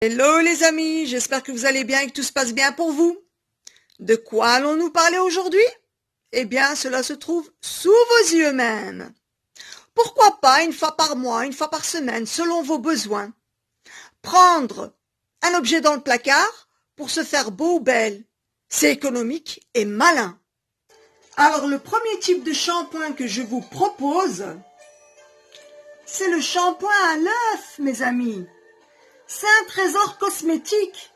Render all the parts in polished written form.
Hello les amis, j'espère que vous allez bien et que tout se passe bien pour vous. De quoi allons-nous parler aujourd'hui? Eh bien, cela se trouve sous vos yeux même. Pourquoi pas une fois par mois, une fois par semaine, selon vos besoins, prendre un objet dans le placard pour se faire beau ou belle. C'est économique et malin. Alors, le premier type de shampoing que je vous propose, c'est le shampoing à l'œuf, mes amis. C'est un trésor cosmétique,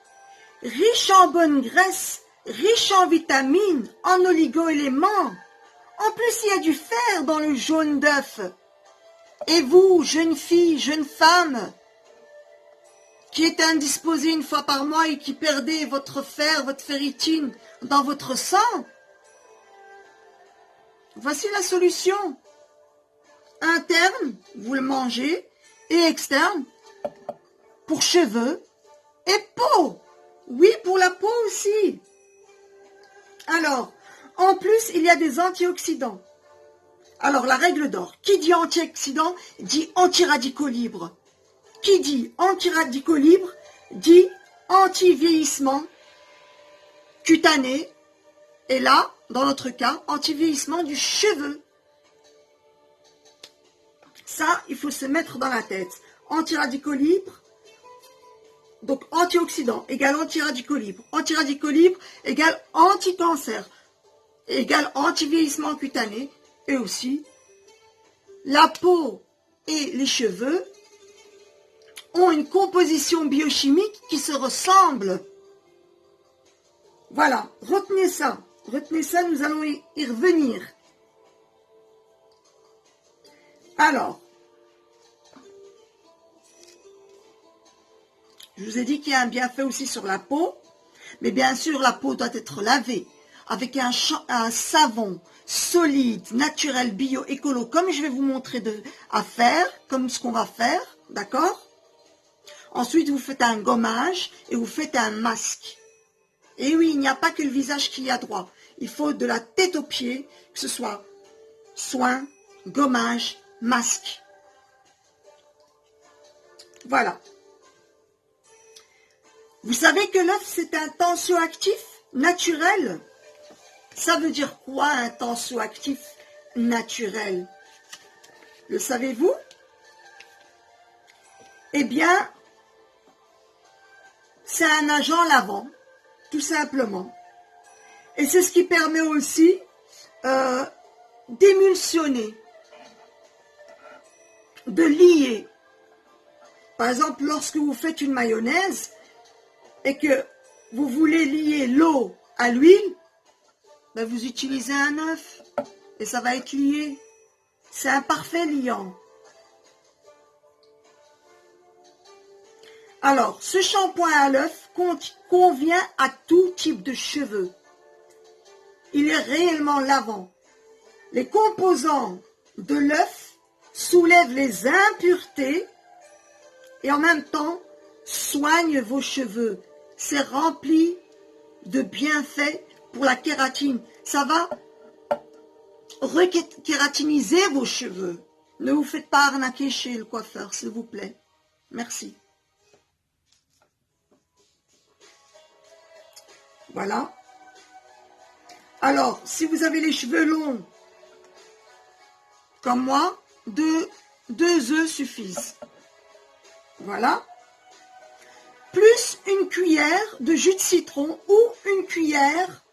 riche en bonnes graisses, riche en vitamines, en oligo-éléments. En plus, il y a du fer dans le jaune d'œuf. Et vous, jeune fille, jeune femme, qui êtes indisposée une fois par mois et qui perdez votre fer, votre ferritine dans votre sang, voici la solution. Interne, vous le mangez, et externe, pour cheveux et peau. Oui, pour la peau aussi. Alors, en plus, il y a des antioxydants. Alors, la règle d'or, qui dit antioxydant, dit antiradicaux libres. Qui dit antiradicaux libres, dit anti-vieillissement cutané. Et là, dans notre cas, anti-vieillissement du cheveu. Ça, il faut se mettre dans la tête. Antiradicaux libres, donc antioxydant égale antiradicaux libres. Antiradicaux libres égale anti-cancer, égale anti-vieillissement cutané. Et aussi, la peau et les cheveux ont une composition biochimique qui se ressemble. Voilà, retenez ça. Retenez ça, nous allons y revenir. Alors, je vous ai dit qu'il y a un bienfait aussi sur la peau, mais bien sûr, la peau doit être lavée avec un savon solide, naturel, bio, écolo, comme je vais vous montrer à faire, comme ce qu'on va faire, d'accord? Ensuite, vous faites un gommage et vous faites un masque. Et oui, il n'y a pas que le visage qui y a droit. Il faut de la tête aux pieds, que ce soit soin, gommage, masque. Voilà. Vous savez que l'œuf, c'est un tensioactif naturel. Ça veut dire quoi, un tensioactif naturel? Le savez-vous? Eh bien, c'est un agent lavant, tout simplement. Et c'est ce qui permet aussi d'émulsionner, de lier. Par exemple, lorsque vous faites une mayonnaise et que vous voulez lier l'eau à l'huile, ben vous utilisez un œuf et ça va être lié. C'est un parfait liant. Alors, ce shampoing à l'œuf convient à tout type de cheveux. Il est réellement lavant. Les composants de l'œuf soulèvent les impuretés et en même temps soignent vos cheveux. C'est rempli de bienfaits pour la kératine. Ça va rekératiniser vos cheveux. Ne vous faites pas arnaquer chez le coiffeur, s'il vous plaît. Merci. Voilà. Alors, si vous avez les cheveux longs, comme moi, deux œufs suffisent. Voilà. Plus une cuillère de jus de citron ou une cuillère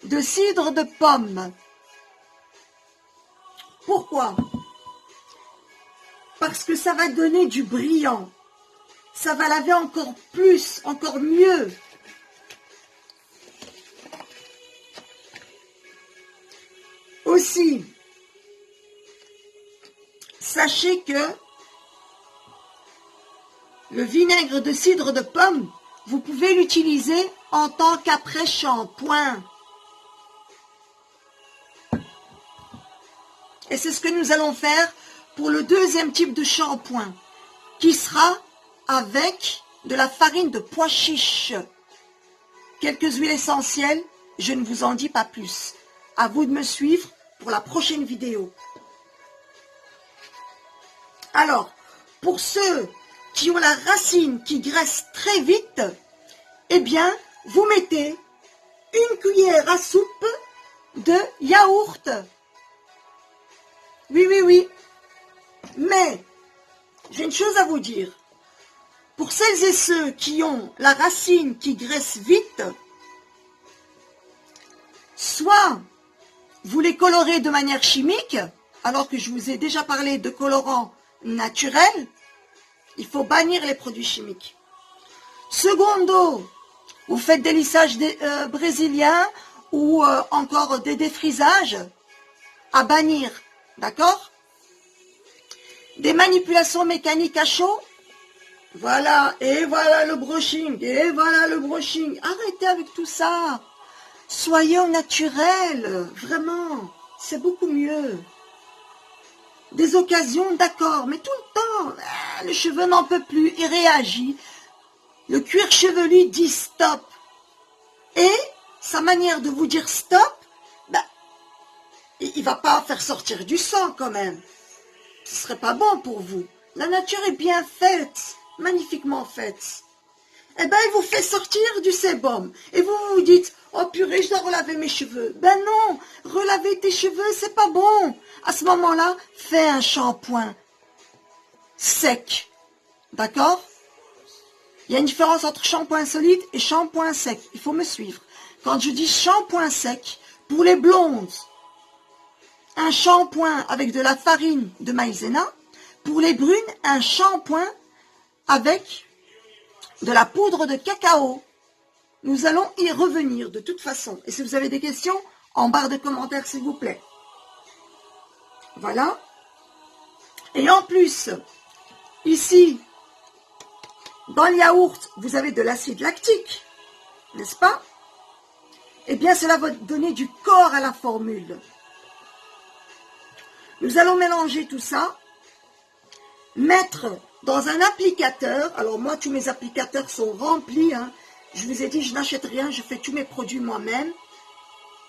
de cidre de pomme. Pourquoi? Parce que ça va donner du brillant. Ça va laver encore plus, encore mieux. Aussi, sachez que le vinaigre de cidre de pomme, vous pouvez l'utiliser en tant qu'après-shampoing. Et c'est ce que nous allons faire pour le deuxième type de shampoing, qui sera avec de la farine de pois chiche. Quelques huiles essentielles, je ne vous en dis pas plus. À vous de me suivre pour la prochaine vidéo. Alors, pour ceux qui ont la racine qui graisse très vite, eh bien, vous mettez une cuillère à soupe de yaourt. Oui, oui, oui. Mais, j'ai une chose à vous dire. Pour celles et ceux qui ont la racine qui graisse vite, soit vous les colorez de manière chimique, alors que je vous ai déjà parlé de colorants naturels, il faut bannir les produits chimiques. Secondo, vous faites des lissages brésiliens ou encore des défrisages à bannir, d'accord? Des manipulations mécaniques à chaud, voilà, et voilà le brushing, et voilà le brushing. Arrêtez avec tout ça. Soyez au naturel, vraiment, c'est beaucoup mieux. Des occasions, d'accord, mais tout le temps, le cheveu n'en peut plus, il réagit. Le cuir chevelu dit stop. Et sa manière de vous dire stop, il ne va pas faire sortir du sang quand même. Ce ne serait pas bon pour vous. La nature est bien faite, magnifiquement faite. Eh bien, il vous fait sortir du sébum. Et vous vous dites, oh purée, je dois relaver mes cheveux. Ben non, relaver tes cheveux, c'est pas bon. À ce moment-là, fais un shampoing sec. D'accord? Il y a une différence entre shampoing solide et shampoing sec. Il faut me suivre. Quand je dis shampoing sec, pour les blondes, un shampoing avec de la farine de maïzena. Pour les brunes, un shampoing avec de la poudre de cacao. Nous allons y revenir de toute façon. Et si vous avez des questions, en barre de commentaires s'il vous plaît. Voilà. Et en plus, ici, dans le yaourt, vous avez de l'acide lactique, n'est-ce pas? Eh bien, cela va donner du corps à la formule. Nous allons mélanger tout ça, mettre dans un applicateur. Alors moi, tous mes applicateurs sont remplis. Hein. Je vous ai dit, je n'achète rien, je fais tous mes produits moi-même.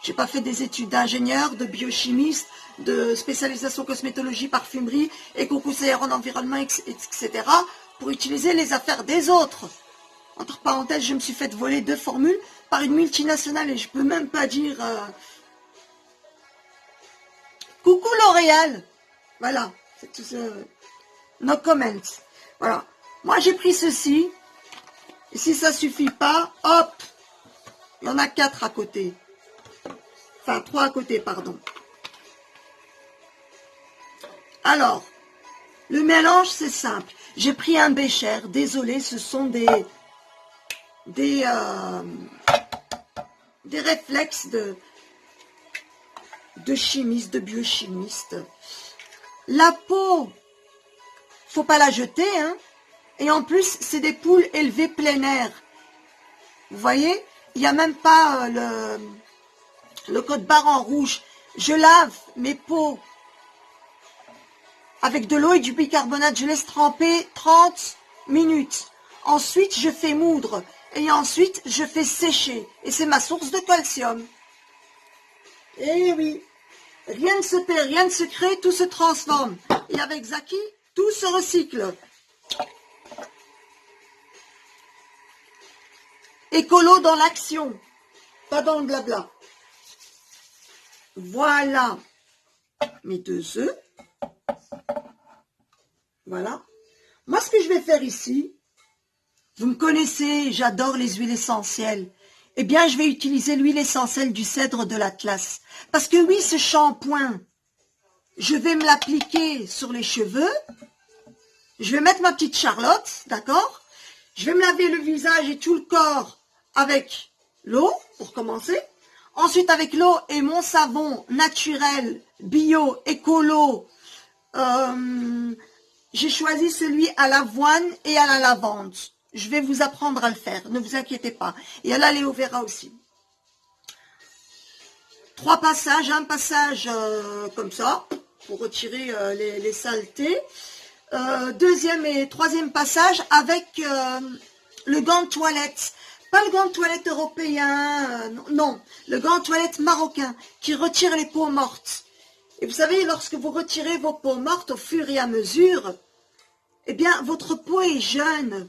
Je n'ai pas fait des études d'ingénieur, de biochimiste, de spécialisation cosmétologie, parfumerie, éco-conseillère en environnement, etc. pour utiliser les affaires des autres. Entre parenthèses, je me suis fait voler 2 formules par une multinationale et je ne peux même pas dire... Coucou L'Oréal. Voilà, c'est tout ça. No comment. Voilà. Moi, j'ai pris ceci. Et si ça ne suffit pas, hop, il y en a 4 à côté. Enfin, 3 à côté, pardon. Alors, le mélange, c'est simple. J'ai pris un bécher. Désolé, ce sont des réflexes de chimiste, de biochimiste. La peau, faut pas la jeter, hein. Et en plus, c'est des poules élevées plein air. Vous voyez, il n'y a même pas le code barre en rouge. Je lave mes peaux avec de l'eau et du bicarbonate. Je laisse tremper 30 minutes. Ensuite, je fais moudre. Et ensuite, je fais sécher. Et c'est ma source de calcium. Eh oui, rien ne se perd, rien ne se crée, tout se transforme. Et avec Zaki, tout se recycle. Écolo dans l'action, pas dans le blabla. Voilà mes 2 œufs. Voilà. Moi, ce que je vais faire ici, vous me connaissez, j'adore les huiles essentielles. Eh bien, je vais utiliser l'huile essentielle du cèdre de l'Atlas. Parce que oui, ce shampoing, je vais me l'appliquer sur les cheveux. Je vais mettre ma petite Charlotte, d'accord? Je vais me laver le visage et tout le corps avec l'eau, pour commencer. Ensuite, avec l'eau et mon savon naturel, bio, écolo. J'ai choisi celui à l'avoine et à la lavande. Je vais vous apprendre à le faire, ne vous inquiétez pas. Et à l'aloe vera aussi. 3 passages, un passage comme ça, pour retirer les saletés. 2e et 3e passage avec le gant de toilette. Pas le gant de toilette européen, non, le gant de toilette marocain qui retire les peaux mortes. Et vous savez, lorsque vous retirez vos peaux mortes au fur et à mesure, eh bien, votre peau est jeune.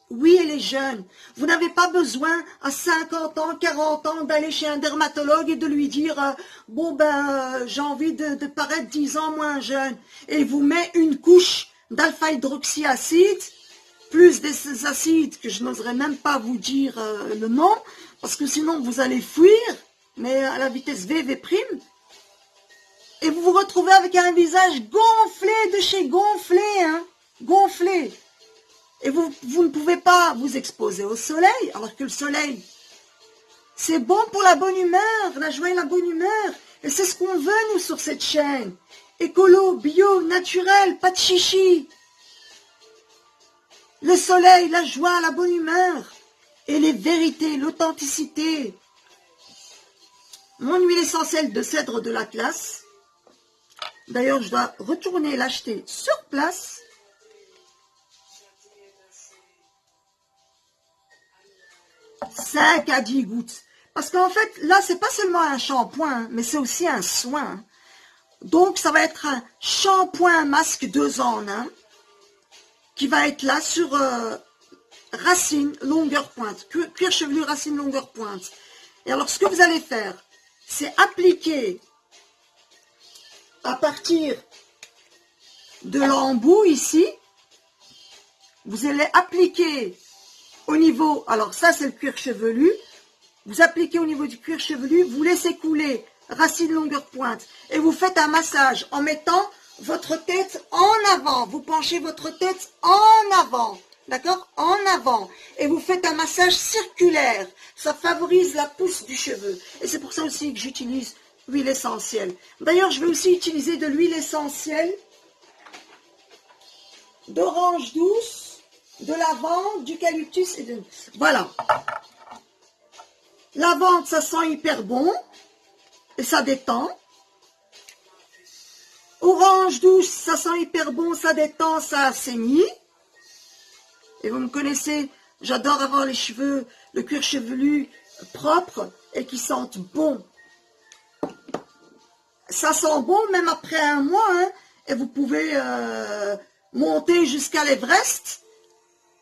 Oui, elle est jeune. Vous n'avez pas besoin à 50 ans, 40 ans d'aller chez un dermatologue et de lui dire bon ben j'ai envie de paraître 10 ans moins jeune. Et il vous met une couche d'alpha-hydroxyacide, plus des acides que je n'oserais même pas vous dire le nom, parce que sinon vous allez fuir, mais à la vitesse V, V', et vous vous retrouvez avec un visage gonflé de chez gonflé, hein, gonflé. Et vous ne pouvez pas vous exposer au soleil, alors que le soleil, c'est bon pour la bonne humeur, la joie et la bonne humeur. Et c'est ce qu'on veut, nous, sur cette chaîne. Écolo, bio, naturel, pas de chichi. Le soleil, la joie, la bonne humeur. Et les vérités, l'authenticité. Mon huile essentielle de cèdre de l'Atlas. D'ailleurs, je dois retourner l'acheter sur place. 5 à 10 gouttes. Parce qu'en fait, là, c'est pas seulement un shampoing, mais c'est aussi un soin. Donc, ça va être un shampoing masque 2 en 1 qui va être là sur racine, longueur pointe. Cuir chevelu, racine, longueur pointe. Et alors, ce que vous allez faire, c'est appliquer à partir de l'embout ici. Vous allez appliquer au niveau, alors ça c'est le cuir chevelu, vous appliquez au niveau du cuir chevelu, vous laissez couler racine longueur pointe et vous faites un massage en mettant votre tête en avant, vous penchez votre tête en avant, d'accord, en avant, et vous faites un massage circulaire, ça favorise la pousse du cheveu, et c'est pour ça aussi que j'utilise l'huile essentielle. D'ailleurs, je vais aussi utiliser de l'huile essentielle d'orange douce, de lavande, d'eucalyptus et de... Voilà. Lavande, ça sent hyper bon et ça détend. Orange douce, ça sent hyper bon, ça détend, ça assainit. Et vous me connaissez, j'adore avoir les cheveux, le cuir chevelu propre et qui sentent bon. Ça sent bon même après un mois, hein, et vous pouvez monter jusqu'à l'Everest.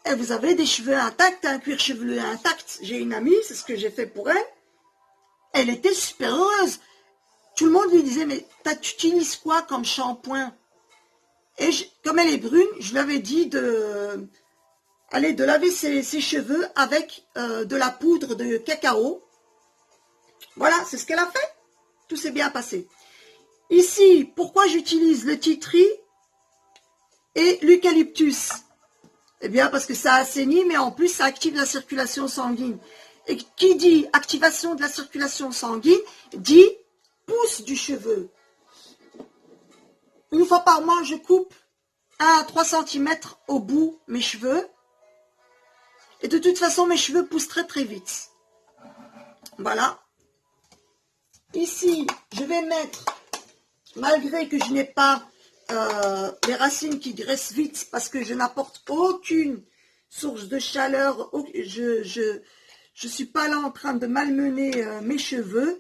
Et vous avez des cheveux intacts, un cuir chevelu intact. J'ai une amie, c'est ce que j'ai fait pour elle. Elle était super heureuse. Tout le monde lui disait, mais tu utilises quoi comme shampoing? Et comme elle est brune, je lui avais dit de laver ses cheveux avec de la poudre de cacao. Voilà, c'est ce qu'elle a fait. Tout s'est bien passé. Ici, pourquoi j'utilise le tea tree et l'eucalyptus? Eh bien, parce que ça assainit, mais en plus, ça active la circulation sanguine. Et qui dit activation de la circulation sanguine, dit pousse du cheveu. Une fois par mois, je coupe 1 à 3 cm au bout mes cheveux. Et de toute façon, mes cheveux poussent très très vite. Voilà. Ici, je vais mettre, malgré que je n'ai pas les racines qui graissent vite parce que je n'apporte aucune source de chaleur, je suis pas là en train de malmener mes cheveux,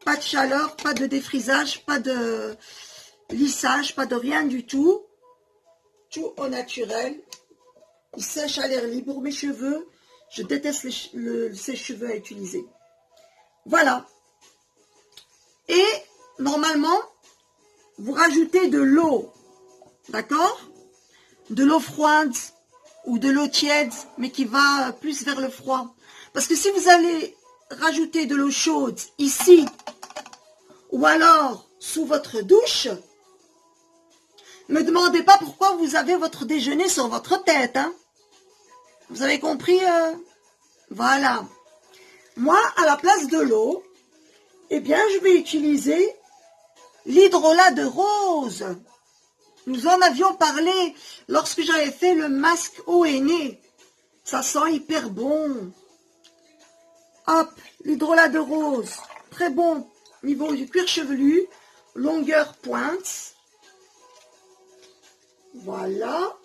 pas de chaleur, pas de défrisage, pas de lissage, pas de rien du tout, tout au naturel. Ils sèchent à l'air libre mes cheveux, je déteste ces cheveux à utiliser. Voilà. Et normalement, vous rajoutez de l'eau, d'accord? De l'eau froide ou de l'eau tiède, mais qui va plus vers le froid. Parce que si vous allez rajouter de l'eau chaude ici, ou alors sous votre douche, ne me demandez pas pourquoi vous avez votre déjeuner sur votre tête. Hein? Vous avez compris? Voilà. Moi, à la place de l'eau, eh bien, je vais utiliser l'hydrolat de rose. Nous en avions parlé lorsque j'avais fait le masque eau et nez. Ça sent hyper bon. Hop, l'hydrolat de rose. Très bon niveau du cuir chevelu. Longueur pointe. Voilà.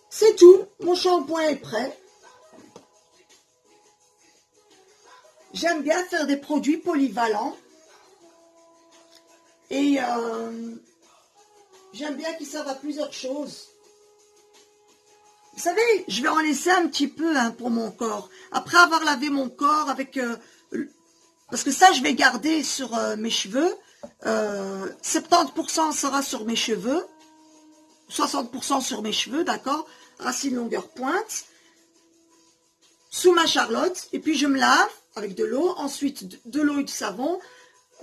C'est tout. Mon shampoing est prêt. J'aime bien faire des produits polyvalents. Et j'aime bien qu'ils servent à plusieurs choses. Vous savez, je vais en laisser un petit peu hein, pour mon corps. Après avoir lavé mon corps avec... parce que ça, je vais garder sur mes cheveux. 70% sera sur mes cheveux. 60% sur mes cheveux, d'accord? Racine longueur pointe. Sous ma charlotte. Et puis je me lave avec de l'eau. Ensuite, de l'eau et du savon.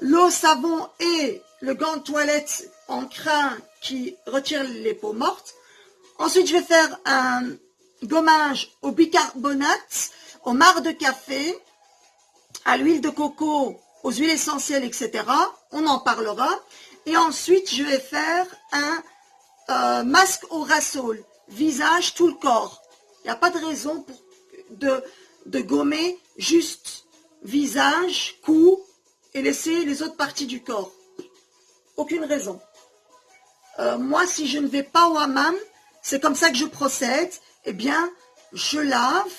L'eau, savon et le gant de toilette en crin qui retire les peaux mortes. Ensuite, je vais faire un gommage au bicarbonate, au marc de café, à l'huile de coco, aux huiles essentielles, etc. On en parlera. Et ensuite, je vais faire un masque au Rasol, visage, tout le corps. Il n'y a pas de raison de gommer juste visage, cou et laisser les autres parties du corps. Aucune raison. Moi, si je ne vais pas au hammam, c'est comme ça que je procède. Eh bien, je lave.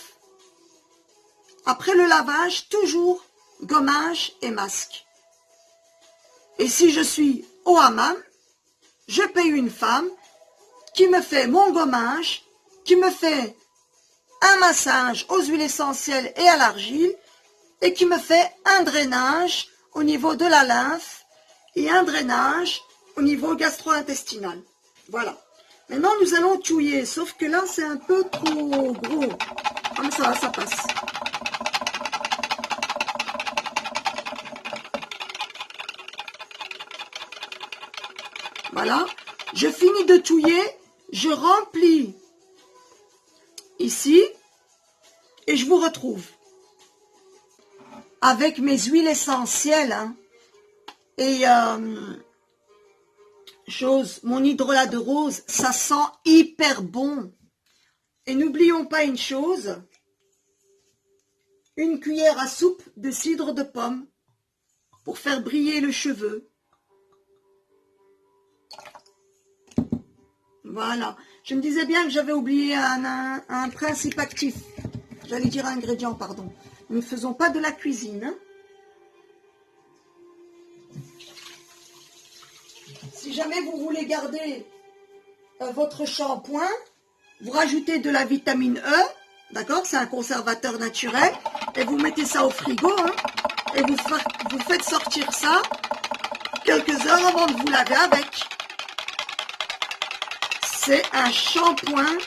Après le lavage, toujours gommage et masque. Et si je suis au hammam, je paye une femme qui me fait mon gommage, qui me fait un massage aux huiles essentielles et à l'argile, et qui me fait un drainage au niveau de la lymphe et un drainage au niveau gastro-intestinal. Voilà. Maintenant, nous allons touiller, sauf que là, c'est un peu trop gros. Ah, mais ça va, ça passe. Voilà. Je finis de touiller, je remplis ici et je vous retrouve avec mes huiles essentielles hein, et mon hydrolat de rose, ça sent hyper bon. Et n'oublions pas une chose, une cuillère à soupe de cidre de pomme pour faire briller le cheveu. Voilà. Je me disais bien que j'avais oublié un principe actif. J'allais dire ingrédient, pardon. Nous ne faisons pas de la cuisine. Hein. Si jamais vous voulez garder votre shampoing, vous rajoutez de la vitamine E, d'accord? C'est un conservateur naturel. Et vous mettez ça au frigo. Hein, et vous faites sortir ça quelques heures avant de vous laver avec. C'est un shampoing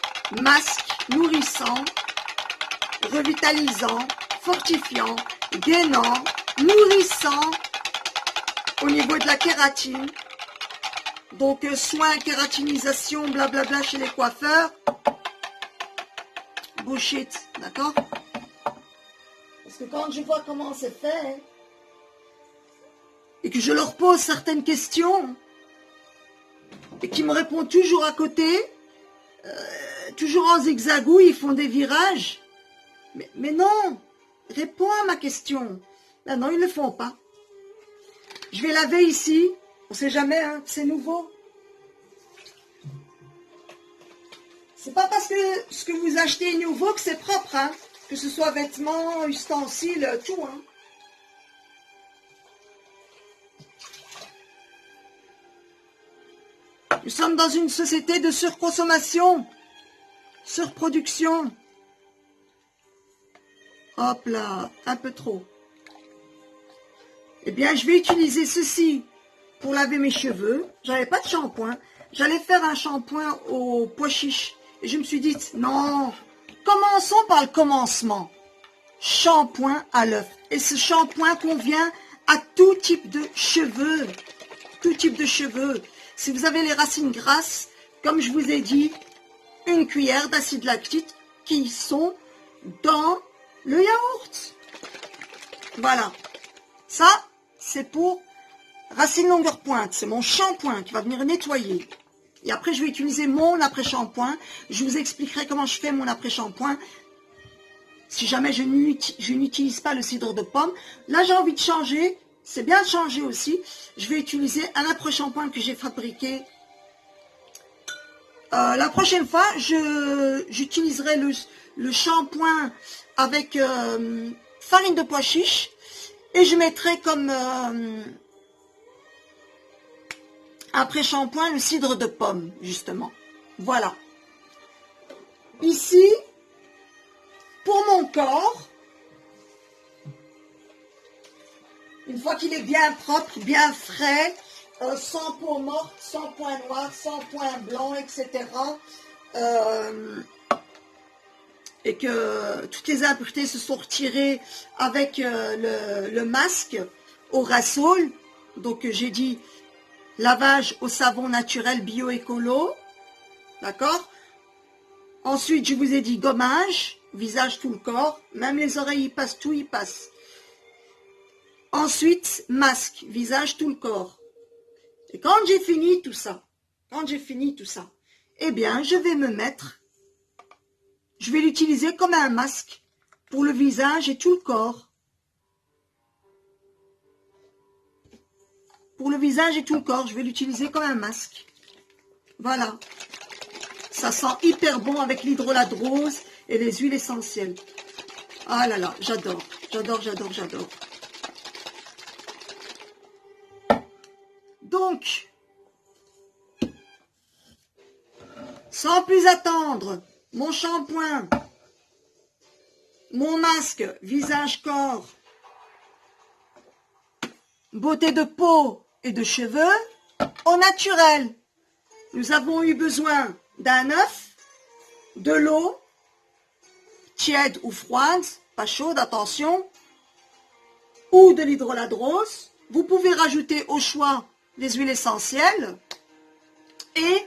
masque nourrissant, revitalisant, fortifiant, gainant, nourrissant au niveau de la kératine. Donc, soins, kératinisation, blablabla chez les coiffeurs. Bullshit, d'accord? Parce que quand je vois comment c'est fait, et que je leur pose certaines questions, et qui me répondent toujours à côté, toujours en zigzagouille, ils font des virages. Mais non, réponds à ma question. Là, non, ils ne le font pas. Je vais laver ici. On ne sait jamais, hein, c'est nouveau. C'est pas parce que ce que vous achetez est nouveau que c'est propre, hein. Que ce soit vêtements, ustensiles, tout, hein. Nous sommes dans une société de surconsommation, surproduction. Hop là, un peu trop. Eh bien, je vais utiliser ceci pour laver mes cheveux. J'avais pas de shampoing. J'allais faire un shampoing au pois chiche. Et je me suis dit, non, commençons par le commencement. Shampoing à l'œuf. Et ce shampoing convient à tout type de cheveux. Tout type de cheveux. Si vous avez les racines grasses, comme je vous ai dit, une cuillère d'acide lactique qui sont dans le yaourt. Voilà. Ça, c'est pour racine longueur pointe. C'est mon shampoing qui va venir nettoyer. Et après, je vais utiliser mon après-shampoing. Je vous expliquerai comment je fais mon après-shampoing. Si jamais je n'utilise pas le cidre de pomme. Là, j'ai envie de changer. C'est bien de changer aussi. Je vais utiliser un après-shampoing que j'ai fabriqué. La prochaine fois, j'utiliserai le shampoing avec farine de pois chiche. Et je mettrai comme après shampoing, le cidre de pomme, justement. Voilà. Ici, pour mon corps, une fois qu'il est bien propre, bien frais, sans peau morte, sans point noir, sans point blanc, etc. Et que toutes les impuretés se sont retirées avec le masque au Rasol. Donc j'ai dit lavage au savon naturel bio-écolo. D'accord? Ensuite, je vous ai dit gommage, visage, tout le corps. Même les oreilles, y passe, tout y passe. Ensuite, masque, visage, tout le corps. Et quand j'ai fini tout ça, eh bien, je vais l'utiliser comme un masque pour le visage et tout le corps. Pour le visage et tout le corps, je vais l'utiliser comme un masque. Voilà. Ça sent hyper bon avec l'hydrolat de rose et les huiles essentielles. Ah là là, j'adore, j'adore, j'adore, j'adore. Donc, sans plus attendre, mon shampoing, mon masque, visage, corps, beauté de peau et de cheveux, au naturel. Nous avons eu besoin d'un œuf, de l'eau, tiède ou froide, pas chaude, attention, ou de l'hydrolat de rose. Vous pouvez rajouter au choix les huiles essentielles et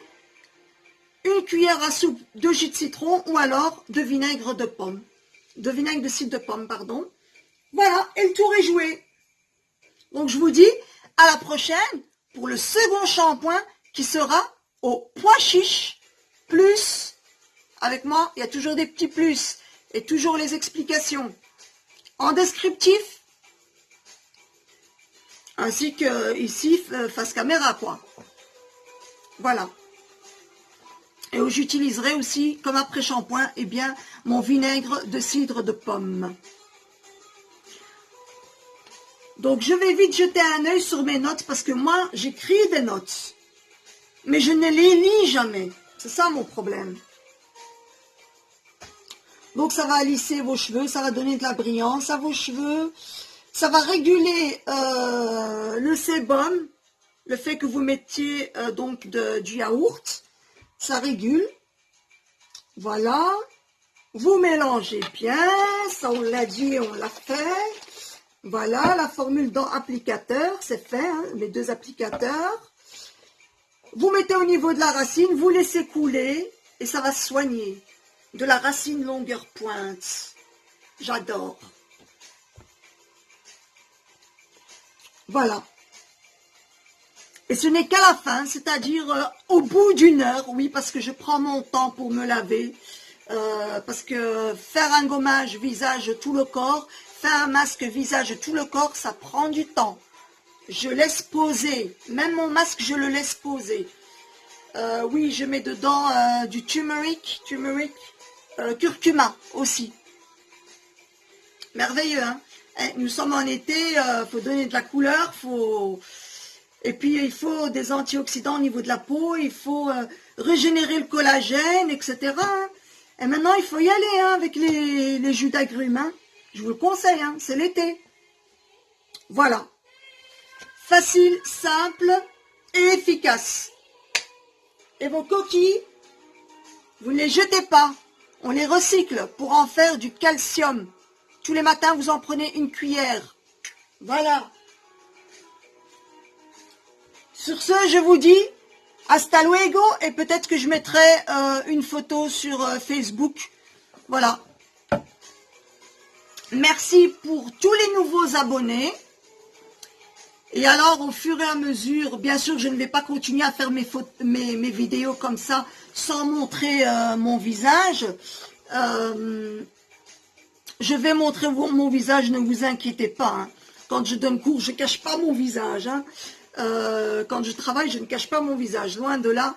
une cuillère à soupe de jus de citron ou alors de vinaigre de pomme. De vinaigre de cidre de pomme, pardon. Voilà, et le tour est joué. Donc je vous dis à la prochaine pour le second shampoing qui sera au pois chiche plus. Avec moi, il y a toujours des petits plus et toujours les explications en descriptif ainsi que ici face caméra quoi. Voilà. Et j'utiliserai aussi comme après shampoing eh bien mon vinaigre de cidre de pomme. Donc je vais vite jeter un œil sur mes notes parce que moi j'écris des notes. Mais je ne les lis jamais. C'est ça mon problème. Donc ça va lisser vos cheveux, ça va donner de la brillance à vos cheveux. Ça va réguler le sébum, le fait que vous mettiez donc du yaourt. Ça régule. Voilà. Vous mélangez bien. Ça on l'a dit, on l'a fait. Voilà, la formule dans applicateur, c'est fait, hein, les deux applicateurs. Vous mettez au niveau de la racine, vous laissez couler et ça va soigner. De la racine longueur pointe. J'adore. Voilà. Et ce n'est qu'à la fin, c'est-à-dire au bout d'une heure, oui, parce que je prends mon temps pour me laver. Parce que faire un gommage visage tout le corps, faire un masque visage tout le corps, ça prend du temps. Je laisse poser. Même mon masque, je le laisse poser. Oui, je mets dedans du turmeric, curcuma aussi. Merveilleux, hein? Nous sommes en été, faut donner de la couleur, et puis il faut des antioxydants au niveau de la peau, il faut régénérer le collagène, etc. Et maintenant, il faut y aller hein, avec les jus d'agrumes. Hein. Je vous le conseille, hein, c'est l'été. Voilà. Facile, simple et efficace. Et vos coquilles, vous ne les jetez pas. On les recycle pour en faire du calcium. Tous les matins, vous en prenez une cuillère. Voilà. Sur ce, je vous dis hasta luego et peut-être que je mettrai une photo sur Facebook. Voilà. Merci pour tous les nouveaux abonnés. Et alors, au fur et à mesure, bien sûr, je ne vais pas continuer à faire mes vidéos comme ça sans montrer mon visage. Je vais montrer mon visage, ne vous inquiétez pas. Hein. Quand je donne cours, je ne cache pas mon visage. Hein. Quand je travaille, je ne cache pas mon visage. Loin de là.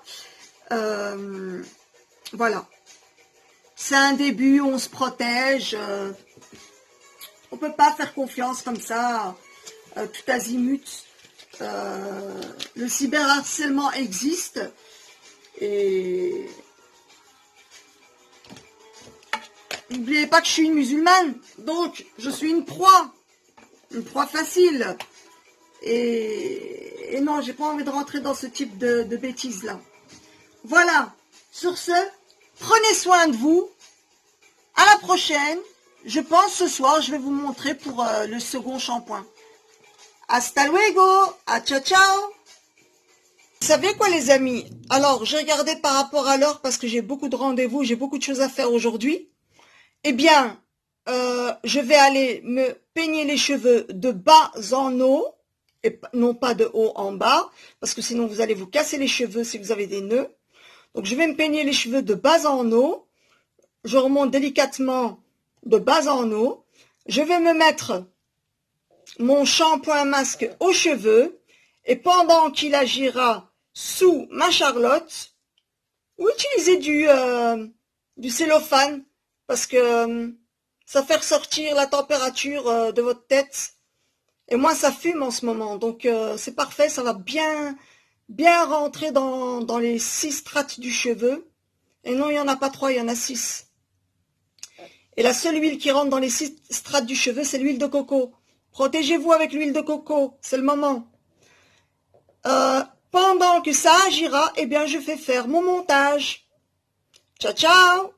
Voilà. C'est un début, on se protège. On ne peut pas faire confiance comme ça, tout azimut. Le cyberharcèlement existe et n'oubliez pas que je suis une musulmane, donc je suis une proie facile. Et non, j'ai pas envie de rentrer dans ce type de bêtises là. Voilà, sur ce, prenez soin de vous. À la prochaine. Je pense ce soir, je vais vous montrer pour le second shampoing. Hasta luego, à ciao ciao. Vous savez quoi les amis? Alors, j'ai regardé par rapport à l'heure parce que j'ai beaucoup de rendez-vous, j'ai beaucoup de choses à faire aujourd'hui. Eh bien, je vais aller me peigner les cheveux de bas en haut, et non pas de haut en bas, parce que sinon vous allez vous casser les cheveux si vous avez des nœuds. Donc je vais me peigner les cheveux de bas en haut, je remonte délicatement de bas en haut, je vais me mettre mon shampoing masque aux cheveux, et pendant qu'il agira sous ma charlotte, ou utiliser du cellophane, parce que ça fait ressortir la température de votre tête. Et moi, ça fume en ce moment, donc c'est parfait, ça va bien rentrer dans les 6 strates du cheveu. Et non, il n'y en a pas 3, il y en a 6. Et la seule huile qui rentre dans les 6 strates du cheveu, c'est l'huile de coco. Protégez-vous avec l'huile de coco, c'est le moment. Pendant que ça agira, eh bien, je fais faire mon montage. Ciao, ciao!